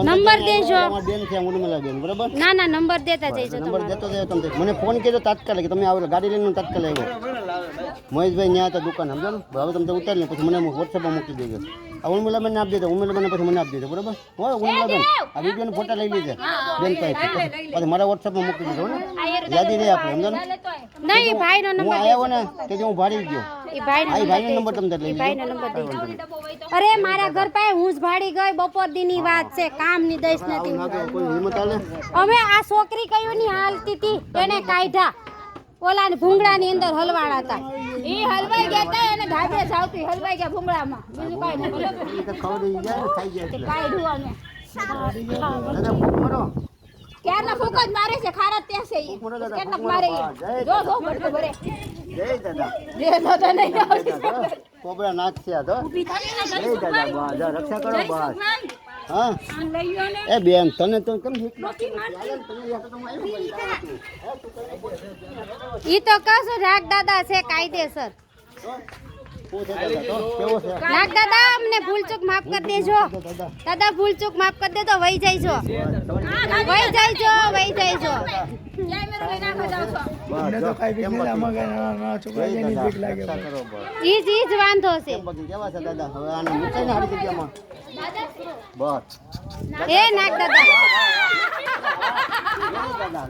Number દેજો. બેન છે ઉર્મિલા બેન, બરાબર? ના ના નંબર દેતા જઈજો નંબર તમારો. દેતો જાય તમને. મને ફોન કર્યો તાત્કાલિક, તમે આવો ગાડી લઈને તાત્કાલિક આવ્યો. મહેશભાઈ ત્યાં હતા દુકાન, સમજો ને? હવે તમે ઉતારી લે, પછી મને વોટ્સએપમાં મોકલી દેજો. આ ઉર્મિલા બેન આપી દેજો, ઉર્મિલા બેન પછી મને આપી દેજો, બરાબર? હો ઉર્મિલા બેન, આ વિડીયોનો ફોટા લઈ લીધે બેન પાસેથી, પછી મારા વોટ્સએપમાં મોકલી દેજો ને, યાદી રહે આપણે, સમજો ને? નહીં ભાઈનો હું નંબર આવ્યો ને તેથી હું ભાડી ગયો. એ ભાઈનો આ ભાઈનો નંબર નંબર તમને લઈ લીધો. ભાઈનો નંબર દેજો. અરે મારા ઘર પાસે હું જ ભાડી ગઈ, બપોર દીની વાત છે, કામ ની દઈશ નથી. કોઈ હિંમત આલે? અમે આ છોકરી કયું ની હાલતી હતી એને કાઢ્યા, ઓલા ભૂંગળા ની અંદર હલવાડા હતા, એ હલવાઈ ગયા હતા, એને ધાબે જાવતી હલવાઈ ગયા ભૂંગળામાં, બીજું કઈ નથી. ઈ તો ખવડી જાય ને, ખાઈ જાય એટલે. કાઢ્યું અમે. દાદા ફૂક મારો. ક્યારના ફૂક જ મારે છે, ખારા ત્યાં છે ઈ. ફૂક મારો દાદા, કેટલાક ફૂક મારે મારો. ઈ. જય જો જો બટકો ભરે. જય દાદા. જે દાદા નહીં આવતી. કોબરા નાખ છે આ તો. જય દાદા, બા જા રક્ષા કરો બસ. હા એ બેન તને તો કેમ ઈ તો કશું રાગ દાદા છે કાયદેસર. નાગ દાદા અમને ભૂલચૂક માફ કરી દેજો. દાદા ભૂલચૂક માફ કરી દેજો, વહી જઈજો, વહી જઈજો, વહી જઈજો. ઈ જ વાંધો છે. એ નાગ દાદા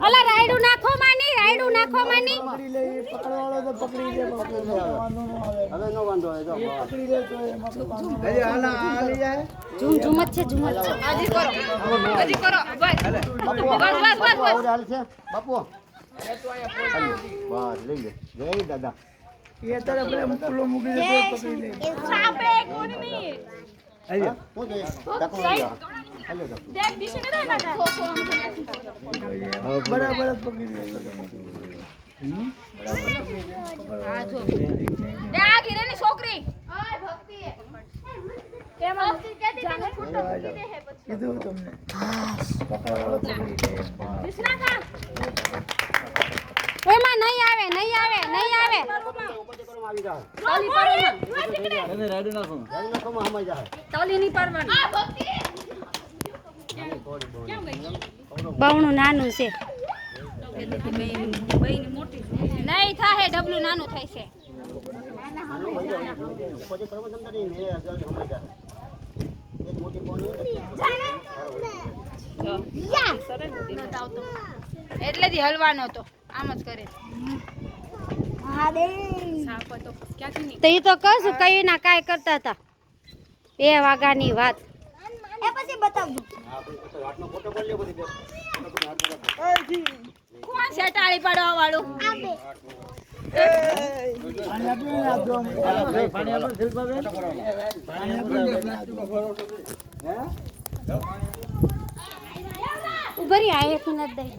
ઓલા રાયડું નાખો માની, રાયડું નાખો માની. ઝૂમ ઝૂમ જ છે, ઝૂમ જ છે. બાપુ બસ લઈ લે. જય દાદા. છોકરી એમાં નહીં આવે, નહીં આવે, નહીં આવે. બહુનું નાનું છે, નહીં થાય, ડબલું નાનું થાય છે. એટલેથી હલવાનો તો આમ જ કરે. તો એ તો કશું કઈ ના કાંઈ કરતા હતા. 2 વાગ્યાની વાત. એ પછી બતાવજો કોણ છે ટાળી પાડવા વાળું. ઉભરી આ 1 મિનિટ દઈ.